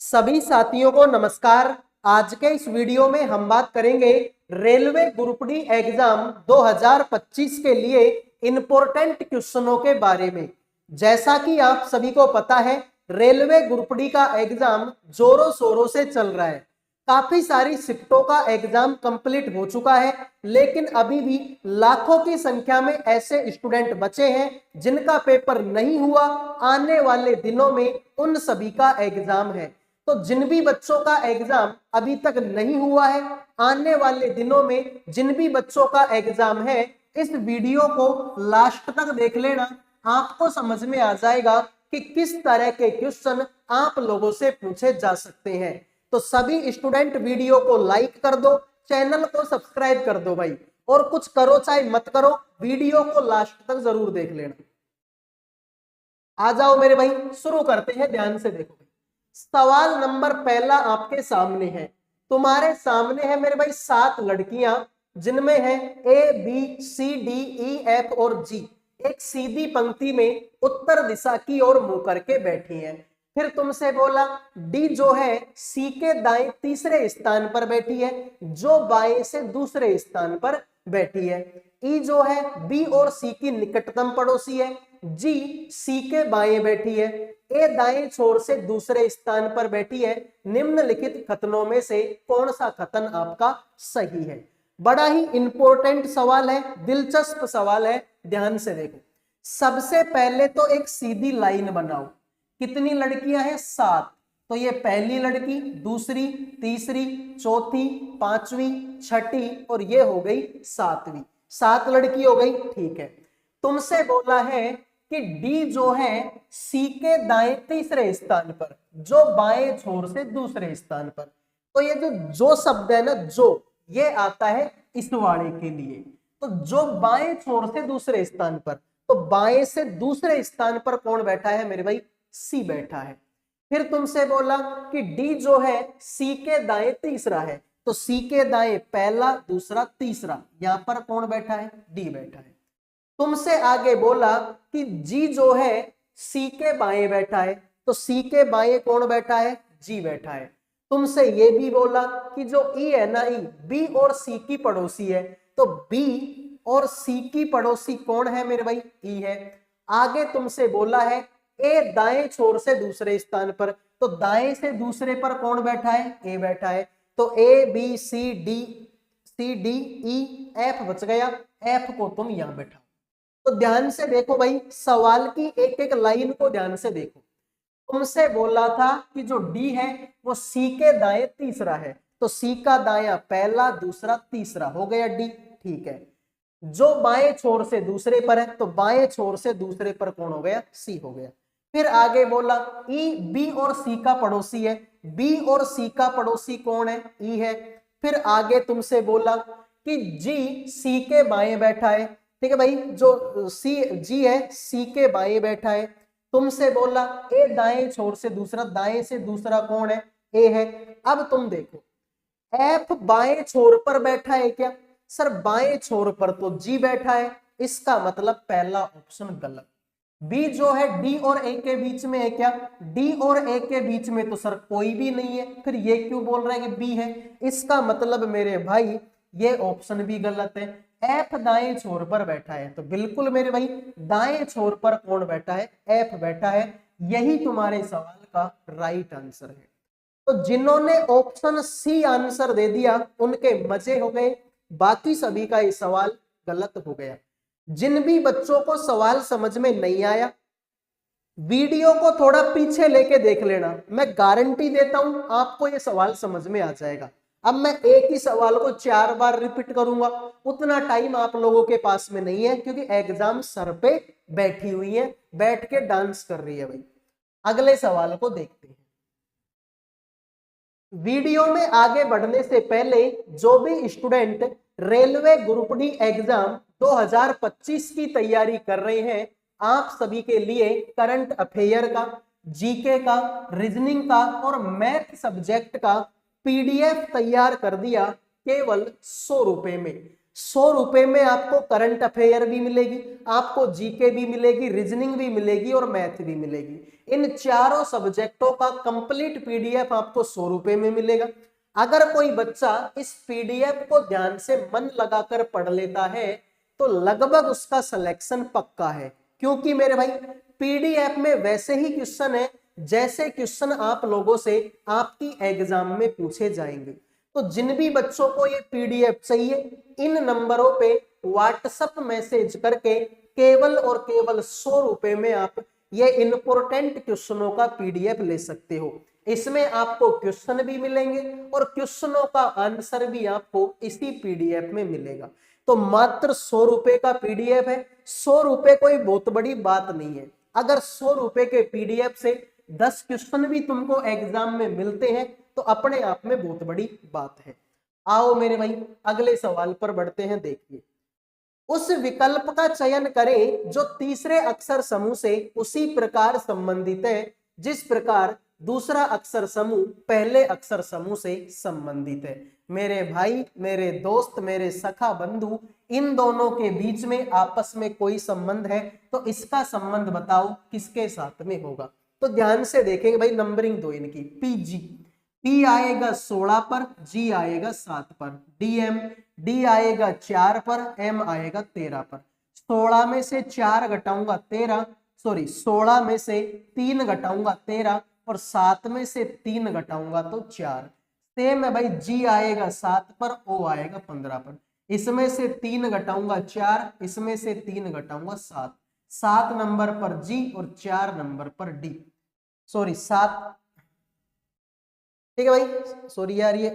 सभी साथियों को नमस्कार। आज के इस वीडियो में हम बात करेंगे रेलवे ग्रुप डी एग्जाम 2025 के लिए इंपॉर्टेंट क्वेश्चनों के बारे में। जैसा कि आप सभी को पता है, रेलवे ग्रुप डी का एग्जाम जोरों शोरों से चल रहा है। काफी सारी शिफ्टों का एग्जाम कंप्लीट हो चुका है, लेकिन अभी भी लाखों की संख्या में ऐसे स्टूडेंट बचे हैं जिनका पेपर नहीं हुआ। आने वाले दिनों में उन सभी का एग्जाम है। तो जिन भी बच्चों का एग्जाम अभी तक नहीं हुआ है, आने वाले दिनों में जिन भी बच्चों का एग्जाम है, इस वीडियो को लास्ट तक देख लेना। आपको समझ में आ जाएगा कि किस तरह के क्वेश्चन आप लोगों से पूछे जा सकते हैं। तो सभी स्टूडेंट वीडियो को लाइक कर दो, चैनल को सब्सक्राइब कर दो भाई, और कुछ करो चाहे मत करो, वीडियो को लास्ट तक जरूर देख लेना। आ जाओ मेरे भाई, शुरू करते हैं। ध्यान से देखो, सवाल नंबर पहला आपके सामने है। तुम्हारे सामने है मेरे भाई 7 लड़कियां, जिनमें है A B C D E F और जी। एक सीधी पंक्ति में उत्तर दिशा की ओर मुंह करके बैठी है। फिर तुमसे बोला डी जो है सी के दाएं तीसरे स्थान पर बैठी है, जो बाएं से दूसरे स्थान पर बैठी है। ई जो है बी और सी की निकटतम पड़ोसी है, जी सी के बाएं बैठी है, ए दाएं छोर से दूसरे स्थान पर बैठी है। निम्नलिखित कथनों में से कौन सा कथन आपका सही है? बड़ा ही इंपॉर्टेंट सवाल है, दिलचस्प सवाल है। ध्यान से देखो, सबसे पहले तो एक सीधी लाइन बनाओ। कितनी लड़कियां हैं? 7। तो ये पहली लड़की, दूसरी, तीसरी, चौथी, पांचवी, छठी और ये हो गई 7वीं। 7 लड़की हो गई, ठीक है। तुमसे बोला है कि डी जो है सी के दाएं तीसरे स्थान पर, जो बाएं छोर से दूसरे स्थान पर। तो ये जो शब्द है ना, जो ये आता है इस वाले के लिए। तो जो बाएं छोर से दूसरे स्थान पर, तो बाएं से दूसरे स्थान पर कौन बैठा है मेरे भाई? सी बैठा है। फिर तुमसे बोला कि डी जो है सी के दाएं तीसरा है, तो सी के दाएं पहला, दूसरा, तीसरा, यहां पर कौन बैठा है? डी बैठा है। तुमसे आगे बोला कि जी जो है सी के बाएं बैठा है, तो सी के बाएं कौन बैठा है? जी बैठा है। तुमसे ये भी बोला कि जो ई है ना, ई बी और सी की पड़ोसी है, तो बी और सी की पड़ोसी कौन है मेरे भाई? ई है। आगे तुमसे बोला है ए दाएं छोर से दूसरे स्थान पर, तो दाएं से दूसरे पर कौन बैठा है? ए बैठा है। तो A B C D E F बच गया, एफ को तुम यहां बैठा। तो ध्यान से देखो भाई, सवाल की एक एक लाइन को ध्यान से देखो। तुमसे बोला था कि जो डी है वो सी के दाएं तीसरा है, तो सी का दायां पहला, दूसरा, तीसरा, हो गया डी, ठीक है। जो बाएं छोर से दूसरे पर है, तो बाएं छोर से दूसरे पर कौन हो गया? सी हो गया। फिर आगे बोला ई बी और सी का पड़ोसी है, बी और सी का पड़ोसी कौन है? ई है। फिर आगे तुमसे बोला कि जी सी के बाएं बैठा है, ठीक है भाई। जो सी जी है सी के बाएं बैठा है। तुमसे बोला ए दाएं छोर से दूसरा, दाएं से दूसरा कौन है? ए है। अब तुम देखो, एफ बाएं छोर पर बैठा है क्या? सर बाएं छोर पर तो जी बैठा है, इसका मतलब पहला ऑप्शन गलत। बी जो है डी और ए के बीच में है क्या? डी और ए के बीच में तो सर कोई भी नहीं है, फिर ये क्यों बोल रहे हैं कि बी है? इसका मतलब मेरे भाई ये ऑप्शन भी गलत है। एफ दाएं छोर पर बैठा है, तो बिल्कुल मेरे भाई दाएं छोर पर कौन बैठा है? एफ बैठा है। यही तुम्हारे सवाल का राइट आंसर है। तो जिन्होंने ऑप्शन सी आंसर दे दिया उनके मजे हो गए, बाकी सभी का ये सवाल गलत हो गया। जिन भी बच्चों को सवाल समझ में नहीं आया, वीडियो को थोड़ा पीछे लेके देख लेना, मैं गारंटी देता हूं आपको ये सवाल समझ में आ जाएगा। अब मैं एक ही सवाल को 4 बार रिपीट करूंगा, उतना टाइम आप लोगों के पास में नहीं है, क्योंकि एग्जाम सर पे बैठी हुई है, बैठ के डांस कर रही है भाई। अगले सवाल को देखते हैं। वीडियो में आगे बढ़ने से पहले जो भी student railway group D exam 2025 की तैयारी कर रहे हैं, आप सभी के लिए करंट अफेयर का, जीके का, रीजनिंग का और मैथ सब्जेक्ट का पीडीएफ तैयार कर दिया केवल 100 रुपए में। 100 रुपए में आपको करंट अफेयर भी मिलेगी, आपको जीके भी मिलेगी, रीजनिंग भी मिलेगी और मैथ भी मिलेगी। इन चारों सब्जेक्टों का कंप्लीट पीडीएफ आपको 100 रुपए में मिलेगा। अगर कोई बच्चा इस पीडीएफ को ध्यान से मन लगाकर पढ़ लेता है तो लगभग उसका सिलेक्शन पक्का है, क्योंकि मेरे भाई पीडीएफ में वैसे ही क्वेश्चन है जैसे क्वेश्चन आप लोगों से आपकी एग्जाम में पूछे जाएंगे। तो जिन भी बच्चों को ये पीडीएफ चाहिए, इन नंबरों पे व्हाट्सएप मैसेज करके केवल और केवल 100 रुपए में आप ये इंपोर्टेंट क्वेश्चनों का पीडीएफ ले सकते हो। इसमें आपको क्वेश्चन भी मिलेंगे और क्वेश्चनों का आंसर भी आपको इसी पीडीएफ में मिलेगा। तो मात्र 100 रुपए का पीडीएफ है। 100 रुपए कोई बहुत बड़ी बात नहीं है। अगर 100 रुपए के पीडीएफ से 10 क्वेश्चन भी तुमको एग्जाम में मिलते हैं तो अपने आप में बहुत बड़ी बात है। आओ मेरे भाई अगले सवाल पर बढ़ते हैं। देखिए, उस विकल्प का चयन करें जो तीसरे अक्षर समूह से उसी प्रकार संबंधित है जिस प्रकार दूसरा अक्षर समूह पहले अक्षर समूह से संबंधित है। मेरे भाई, मेरे दोस्त, मेरे सखा बंधु, इन दोनों के बीच में आपस में कोई संबंध है तो इसका संबंध बताओ किसके साथ में होगा। तो ध्यान से देखेंगे भाई, नंबरिंग दो इनकी। पीजी, पी आएगा 16 पर, जी आएगा 7 पर, डीएम, डी आएगा 4 पर, एम आएगा 13 पर। 16 में से 4 घटाऊंगा 13, सॉरी 16 में से 3 घटाऊंगा 13 और 7 में से 3 घटाऊंगा तो 4। सेम है भाई, जी आएगा 7 पर, ओ आएगा 15 पर। इसमें से 3 घटाऊंगा 4, इसमें से 3 घटाऊंगा 7। 7 नंबर पर जी और 4 नंबर पर डी, सॉरी 7, ठीक है भाई, सॉरी यार ये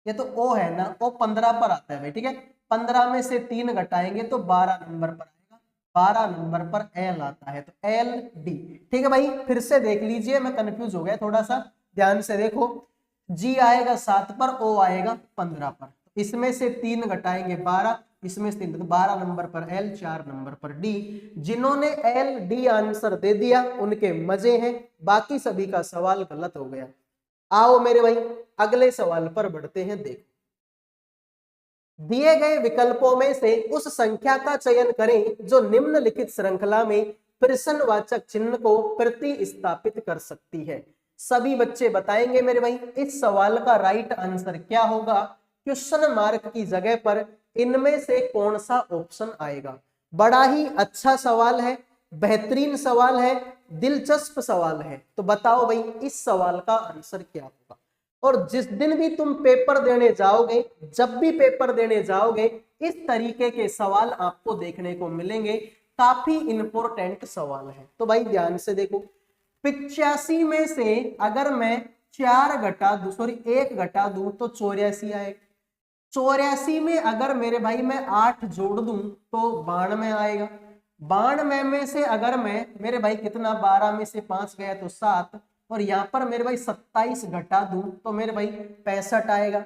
तो ओ है ना, ओ 15 पर आता है भाई, ठीक है। 15 में से 3 घटाएंगे तो 12 नंबर पर आएगा, 12 नंबर पर एल आता है तो एल डी। ठीक है भाई, फिर से देख लीजिए, मैं कंफ्यूज हो गया थोड़ा सा, ध्यान से देखो। जी आएगा 7 पर, ओ आएगा 15 पर, इसमें से 3 घटाएंगे 12, इसमें से 3, 12 नंबर पर एल, 4 नंबर पर डी। जिन्होंने एल डी आंसर दे दिया उनके मजे हैं, बाकी सभी का सवाल गलत हो गया। आओ मेरे भाई अगले सवाल पर बढ़ते हैं। देखो, दिए गए विकल्पों में से उस संख्या का चयन करें जो निम्नलिखित श्रृंखला में प्रश्नवाचक चिन्ह को प्रतिस्थापित कर सकती है। सभी बच्चे बताएंगे मेरे भाई इस सवाल का राइट आंसर क्या होगा। क्वेश्चन मार्क की जगह पर इनमें से कौन सा ऑप्शन आएगा। बड़ा ही अच्छा सवाल है, बेहतरीन सवाल है, दिलचस्प सवाल है। तो बताओ भाई इस सवाल का आंसर क्या होगा। और जिस दिन भी तुम पेपर देने जाओगे, जब भी पेपर देने जाओगे, इस तरीके के सवाल आपको देखने को मिलेंगे। काफी इंपॉर्टेंट सवाल है। तो भाई ध्यान से देखो, 85 में से अगर मैं 4 घटा दूं, सॉरी 1 घटा दूं तो 84 आएगा। 84 में अगर मेरे भाई मैं 8 जोड़ दूं तो 92 आएगा। 92 में से अगर मैं मेरे भाई कितना, 12 में से 5 गया तो 7, और यहाँ पर मेरे भाई 27 घटा दूं तो मेरे भाई 65 आएगा।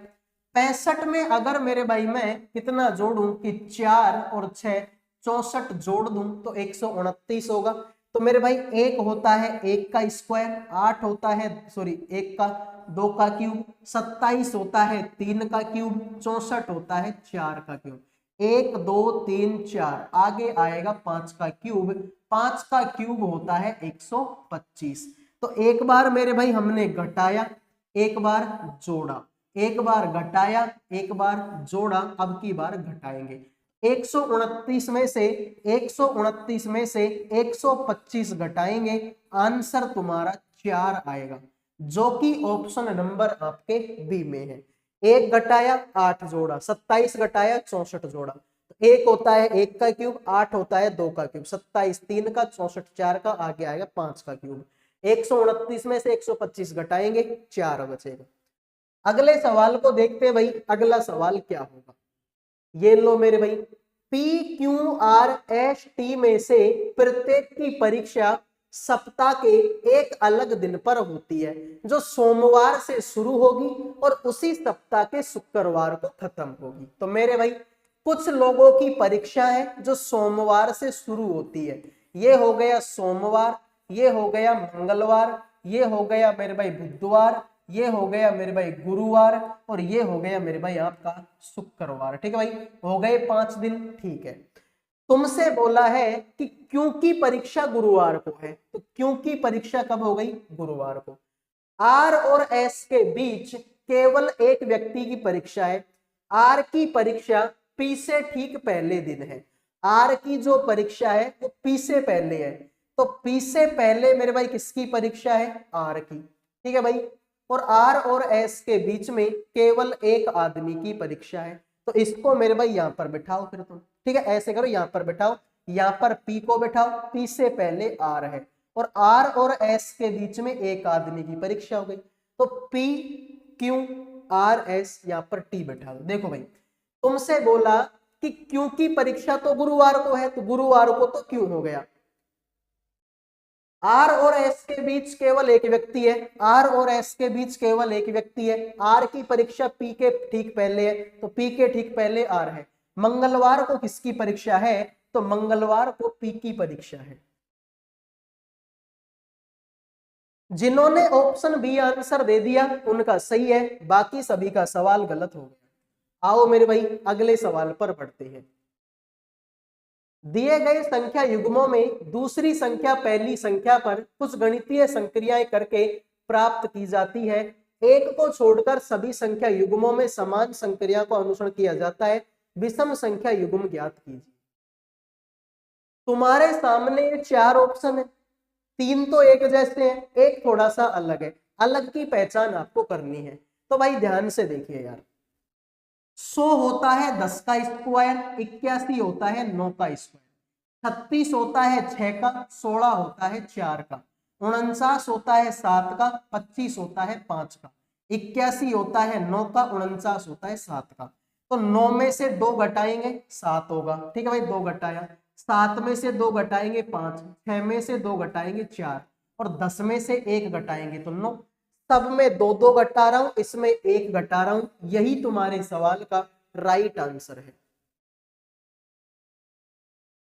65 में अगर मेरे भाई मैं कितना जोड़ूं कि 4 और 6 64 जोड़ दूं तो 129 होगा। तो मेरे भाई 1 होता है 1 का स्क्वायर, 8 होता है, सॉरी 1 का 2 का क्यूब, 27 होता है 3 का क्यूब, 64 होता है 4 का क्यूब। 1 2 3 4, आगे आएगा 5 का क्यूब, 5 का क्यूब होता है 125। तो एक बार मेरे भाई हमने घटाया, एक बार जोड़ा, एक बार घटाया, एक बार जोड़ा, अब की बार घटाएंगे। 129 में से 129 में से 125 घटाएंगे, आंसर तुम्हारा 4 आएगा, जो कि ऑप्शन नंबर आपके बी में है। 1 घटाया 8 जोड़ा, 27 घटाया 64 जोड़ा। 1 होता है 1 का क्यूब, 8 होता है 2 का क्यूब, 27 3 का, 64 4 का, आगे आएगा 5 का क्यूब। 129 में से 125 घटाएंगे, 4 बचेगा। अगले सवाल को देखते हैं भाई, अगला सवाल क्या होगा। ये लो मेरे भाई, P Q R S T में से प्रत्येक की परीक्षा सप्ताह के एक अलग दिन पर होती है, जो सोमवार से शुरू होगी और उसी सप्ताह के शुक्रवार को खत्म होगी। तो मेरे भाई कुछ लोगों की परीक्षा है जो सोमवार से शुरू होती है। ये हो गया सोमवार, ये हो गया मंगलवार, ये हो गया मेरे भाई बुधवार, ये हो गया मेरे भाई गुरुवार, और ये हो गया मेरे भाई आपका शुक्रवार। ठीक है भाई, हो गए 5 दिन। ठीक है, तुमसे बोला है कि क्योंकि परीक्षा गुरुवार को है, तो क्योंकि परीक्षा कब हो गई? गुरुवार को। आर और एस के बीच केवल एक व्यक्ति की परीक्षा है। आर की परीक्षा पी से ठीक पहले दिन है। आर की जो परीक्षा है वो पी से पहले है, तो पी से पहले मेरे भाई किसकी परीक्षा है? आर की। ठीक है भाई, और आर और एस के बीच में केवल एक आदमी की परीक्षा है, तो इसको मेरे भाई यहां पर बिठाओ फिर तुम। ठीक है, ऐसे करो, यहां पर बिठाओ, यहां पर पी को बिठाओ, पी से पहले आर है और आर और एस के बीच में एक आदमी की परीक्षा हो गई, तो पी क्यू आर एस, यहां पर टी बैठा दो। देखो भाई, तुमसे बोला कि क्योंकि परीक्षा तो गुरुवार को है, तो गुरुवार को तो क्यों हो गया। आर और एस के बीच केवल एक व्यक्ति है, आर और एस के बीच केवल एक व्यक्ति है। आर की परीक्षा पी के ठीक पहले है, तो पी के ठीक पहले आर है। मंगलवार को किसकी परीक्षा है? तो मंगलवार को पी की परीक्षा है। जिन्होंने ऑप्शन बी आंसर दे दिया उनका सही है, बाकी सभी का सवाल गलत हो गया। आओ मेरे भाई अगले सवाल पर बढ़ते हैं। दिए गए संख्या युग्मों में दूसरी संख्या पहली संख्या पर कुछ गणितीय संक्रियाएं करके प्राप्त की जाती है। एक को छोड़कर सभी संख्या युग्मों में समान संक्रिया को अनुसरण किया जाता है। विषम संख्या युग्म ज्ञात कीजिए। तुम्हारे सामने ये चार ऑप्शन है, तीन तो एक जैसे हैं, एक थोड़ा सा अलग है, अलग की पहचान आपको करनी है। तो भाई ध्यान से देखिए यार, 100 होता है 10 का स्क्वायर, 81 होता है 9 का स्क्वायर, 36 होता है 6 का, 16 होता है 4 का, 49 होता है 7 का, 25 होता है 5 का, 81 होता है 9 का, 49 होता है 7 का। तो 9 में से 2 घटाएंगे 7 होगा। ठीक है भाई, 2 घटाया, 7 में से 2 घटाएंगे 5, 6 में से 2 घटाएंगे 4 और 10 में से 1 घटाएंगे तो 9। सब में 2-2 घटा रहा हूं, इसमें 1 घटा रहा हूं। यही तुम्हारे सवाल का राइट आंसर है।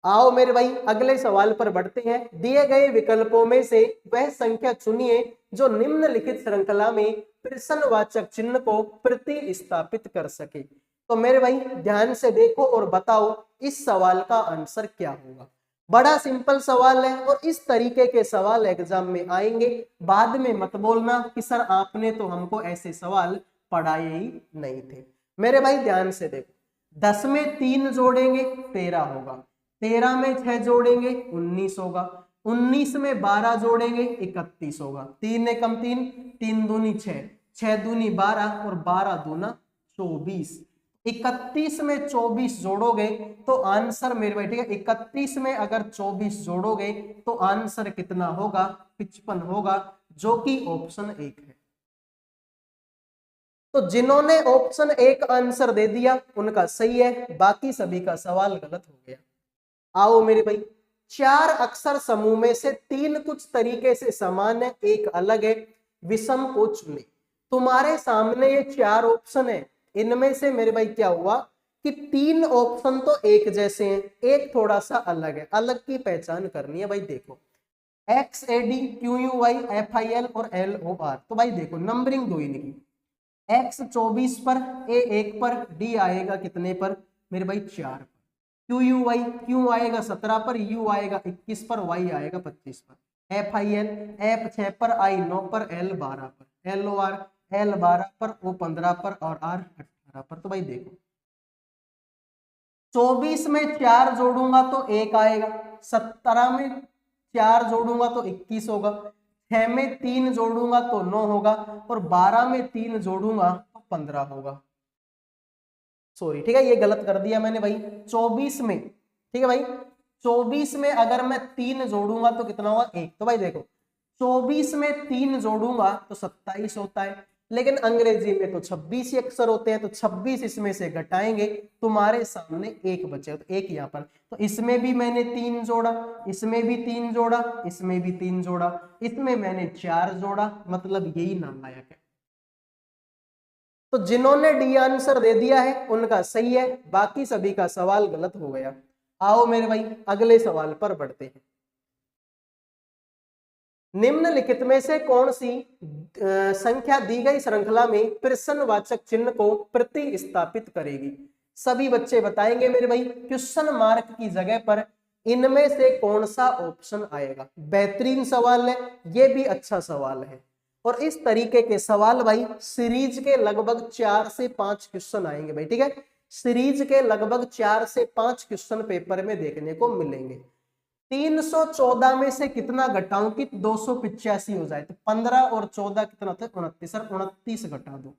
आओ मेरे भाई अगले सवाल पर बढ़ते हैं। दिए गए विकल्पों में से वह संख्या चुनिए जो निम्नलिखित श्रृंखला में प्रश्नवाचक चिन्ह को प्रतिस्थापित कर सके। तो मेरे भाई ध्यान से देखो और बताओ इस सवाल का आंसर क्या होगा। बड़ा सिंपल सवाल है और इस तरीके के सवाल एग्जाम में आएंगे। बाद में मत बोलना कि सर आपने तो हमको ऐसे सवाल पढ़ाए ही नहीं थे। मेरे भाई ध्यान से देखो, 10 में 3 जोड़ेंगे 13 होगा, 13 में 6 जोड़ेंगे 19 होगा, 19 में 12 जोड़ेंगे 31 होगा, 3 एकम 3, 3 दूनी 6, 6 दूनी 12 और 12 दूना 24। 31 में 24 जोड़ोगे तो आंसर मेरे भाई, ठीक है, 31 में अगर 24 जोड़ोगे तो आंसर कितना होगा? 55 होगा, जो कि ऑप्शन 1 है। तो जिन्होंने ऑप्शन 1 आंसर दे दिया उनका सही है, बाकी सभी का सवाल गलत हो गया। आओ मेरे भाई, 4 अक्षर समूह में से 3 कुछ तरीके से समान है, एक अलग है, विषम को चुने। तुम्हारे सामने ये 4 ऑप्शन है, इनमें से मेरे भाई क्या हुआ कि 3 ऑप्शन तो एक जैसे हैं, एक थोड़ा सा अलग है, अलग की पहचान करनी है। भाई देखो, XAD QUI FIL और LOR, तो भाई देखो नंबरिंग दो इनकी, X 24 पर, A 1 पर, D आएगा कितने पर? मेरे भाई 4 पर। QUI, Q आएगा 17 पर, U आएगा 21 पर, Y आएगा 25 पर। FIL, F 6 पर, I 9 पर, L 12 पर, LOR L 12 पर, O 15 पर और R 18 पर। तो भाई देखो, 24 में 4 जोड़ूंगा तो 1 आएगा, 17 में 4 जोड़ूंगा तो 21 होगा, 6 में 3 जोड़ूंगा तो 9 होगा और 12 में 3 जोड़ूंगा तो 15 होगा। सॉरी, ठीक है, ये गलत कर दिया मैंने भाई। 24 में, ठीक है भाई, 24 में अगर मैं 3 जोड़ूंगा तो कितना होगा? 1। तो भाई देखो, 24 में 3 जोड़ूंगा तो 27 होता है, लेकिन अंग्रेजी में तो 26 ही अक्षर होते हैं, तो 26 इसमें से घटाएंगे, तुम्हारे सामने 1 बचे, तो 1 यहाँ पर। तो इसमें भी मैंने 3 जोड़ा, इसमें भी 3 जोड़ा, इसमें भी 3 जोड़ा, इसमें मैंने 4 जोड़ा, मतलब यही नालायक है। तो जिन्होंने डी आंसर दे दिया है उनका सही है, बाकी सभी का सवाल गलत हो गया। आओ मेरे भाई अगले सवाल पर बढ़ते हैं। निम्नलिखित में से कौन सी संख्या दी गई श्रृंखला में प्रश्नवाचक चिन्ह को प्रतिस्थापित करेगी? सभी बच्चे बताएंगे मेरे भाई क्वेश्चन मार्क की जगह पर इनमें से कौन सा ऑप्शन आएगा। बेहतरीन सवाल है, ये भी अच्छा सवाल है। और इस तरीके के सवाल भाई सीरीज के लगभग 4 से 5 क्वेश्चन आएंगे भाई, ठीक है। सीरीज के लगभग 4 से 5 क्वेश्चन पेपर में देखने को मिलेंगे। 314 में से कितना घटाऊं कि 285 हो जाए, तो 15 और 14 कितना होता है 29, सर 29 घटा दो।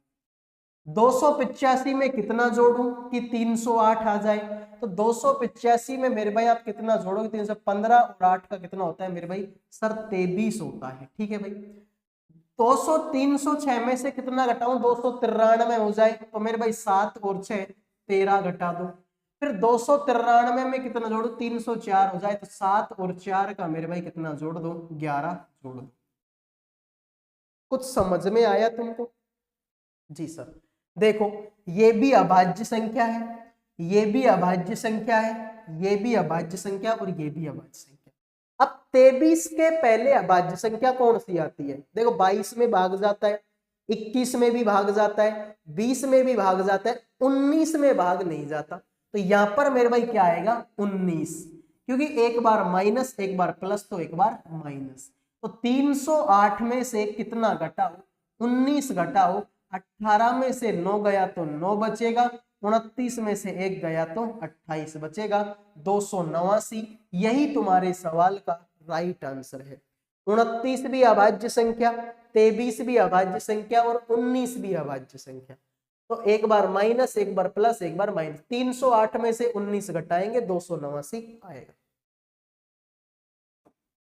285 में कितना जोड़ूं कि 308 आ जाए, तो 285 में मेरे भाई आप कितना जोड़ोगे 315 और 8 का कितना होता है मेरे भाई सर 23 होता है, ठीक है भाई। 306 में से कितना घटाऊं 293 हो जाए, तो मेरे भाई 7 और 6 13 घटा दो। फिर 293 में कितना जोड़ो 304 हो जाए, तो 7 और 4 का मेरे भाई कितना जोड़ दो 11 जोड़ दो। कुछ समझ में आया तुमको? जी सर। देखो ये भी अभाज्य संख्या है, ये भी अभाज्य संख्या है, ये भी अभाज्य संख्या और ये भी अभाज्य संख्या। अब 23 के पहले अभाज्य संख्या कौन सी आती है? देखो 22 में भाग जाता है, 21 में भी भाग जाता है, 20 में भी भाग जाता है, 19 में भाग नहीं जाता। तो यहां पर मेरे भाई क्या आएगा 19, क्योंकि एक बार माइनस एक बार प्लस तो एक बार माइनस। तो 308 में से कितना घटाओ 19 घटाओ, 18 में से 9 गया तो 9 बचेगा, 29 में से 1 गया तो 28 बचेगा, 289। यही तुम्हारे सवाल का राइट आंसर है। 29 भी अभाज्य संख्या, 23 भी अभाज्य संख्या और 19 भी अभाज्य संख्या। तो एक बार माइनस एक बार प्लस एक बार माइनस, 308 में से 19 घटाएंगे 289 आएगा।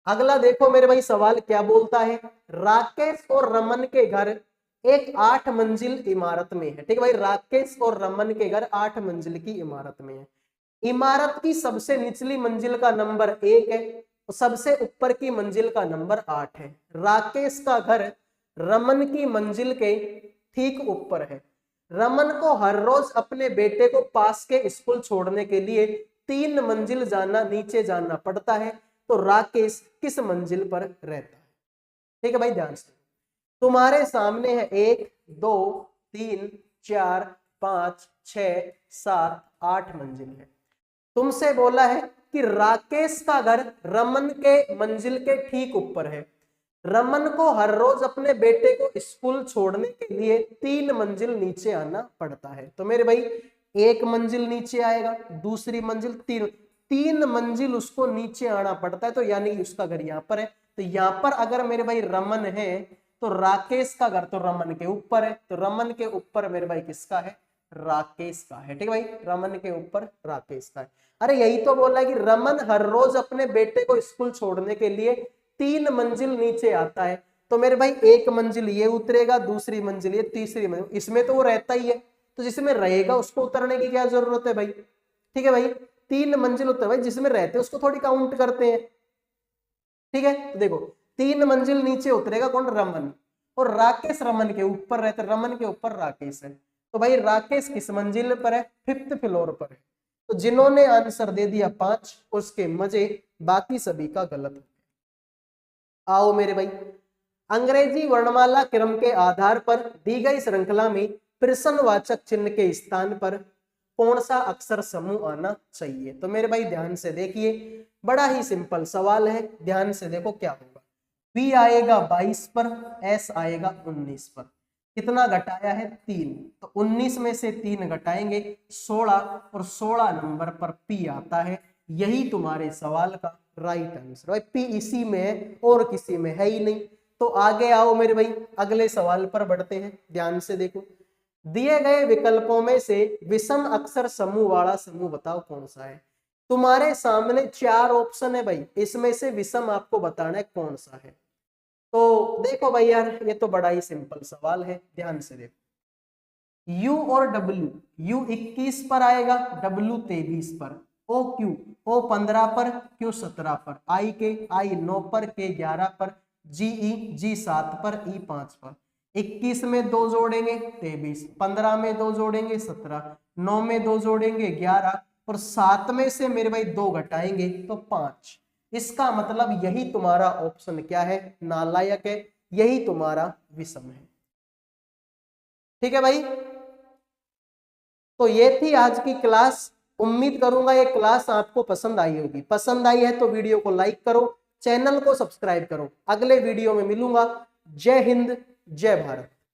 अगला देखो मेरे भाई सवाल क्या बोलता है, राकेश और रमन के घर एक 8 मंजिल इमारत में है, ठीक है भाई। राकेश और रमन के घर 8 मंजिल की इमारत में है। इमारत की सबसे निचली मंजिल का नंबर 1 है और सबसे ऊपर की मंजिल का नंबर 8 है। राकेश का घर रमन की मंजिल के ठीक ऊपर है। रमन को हर रोज अपने बेटे को पास के स्कूल छोड़ने के लिए 3 मंजिल नीचे जाना पड़ता है। तो राकेश किस मंजिल पर रहता है? ठीक है भाई, ध्यान से तुम्हारे सामने है 1 2 3 4 5 6 7 8 मंजिल है। तुमसे बोला है कि राकेश का घर रमन के मंजिल के ठीक ऊपर है। रमन को हर रोज अपने बेटे को स्कूल छोड़ने के लिए 3 मंजिल नीचे आना पड़ता है। तो मेरे भाई 1 मंजिल नीचे आएगा, दूसरी मंजिल 3 मंजिल उसको नीचे आना पड़ता है। तो यानी कि उसका घर यहाँ पर है। तो यहाँ पर अगर मेरे भाई रमन है तो राकेश का घर तो रमन के ऊपर है। तो रमन के ऊपर मेरे भाई किसका है? राकेश का है। ठीक है भाई, रमन के ऊपर राकेश का है। अरे यही तो बोला है कि रमन हर रोज अपने बेटे को स्कूल छोड़ने के लिए 3 मंजिल नीचे आता है। तो मेरे भाई 1 मंजिल ये उतरेगा, दूसरी मंजिल ये, तीसरी मंजिल, इसमें तो वो रहता ही है। तो जिसमें रहेगा उसको उतरने की क्या जरूरत है भाई? ठीक है भाई, 3 मंजिल उतर भाई, जिसमें रहते हैं उसको थोड़ी काउंट करते हैं। ठीक है, तो देखो 3 मंजिल नीचे उतरेगा कौन? रमन। और राकेश रमन के ऊपर रहते, रमन के ऊपर राकेश है। तो भाई राकेश किस मंजिल पर है? 5th फ्लोर पर है। तो जिन्होंने आंसर दे दिया 5 उसके मजे, बाकी सभी का गलत। आओ मेरे भाई, अंग्रेजी वर्णमाला क्रम के आधार पर दी गई श्रृंखला में प्रश्नवाचक चिन्ह के स्थान पर कौन सा अक्षर समूह आना चाहिए? तो मेरे भाई ध्यान से देखिए, बड़ा ही सिंपल सवाल है, ध्यान से देखो क्या होगा। V आएगा 22 पर, S आएगा 19 पर। कितना घटाया है? 3। तो 19 में से 3 घटाएंगे 16 और 16 नंबर पर P आता है। यही तुम्हारे सवाल का राइट आंसर। भाई P इसी में है और किसी में है ही नहीं। तो आगे आओ मेरे भाई, अगले सवाल पर बढ़ते हैं। ध्यान से देखो, दिए गए विकल्पों में से विषम अक्षर समूह वाला समूह बताओ कौन सा है? तुम्हारे सामने 4 ऑप्शन है भाई, इसमें से विषम आपको बताना है कौन सा है। तो देखो भाई यार, ये तो बड़ा ही सिंपल सवाल है, ध्यान से देखो। U और W, U 21 पर आएगा, W 23 पर। O Q, O 15 पर, Q 17 पर। I K, I 9 पर, K 11 पर। G E, G 7 पर, E 5 पर। 21 में 2 जोड़ेंगे 23, 15 में 2 जोड़ेंगे 17, 9 में 2 जोड़ेंगे 11 और 7 में से मेरे भाई 2 घटाएंगे तो 5। इसका मतलब यही तुम्हारा ऑप्शन क्या है? नालायक है। यही तुम्हारा विषम है। ठीक है भाई, तो ये थी आज की क्लास। उम्मीद करूंगा ये क्लास आपको पसंद आई होगी। पसंद आई है तो वीडियो को लाइक करो, चैनल को सब्सक्राइब करो। अगले वीडियो में मिलूंगा। जय हिंद, जय भारत।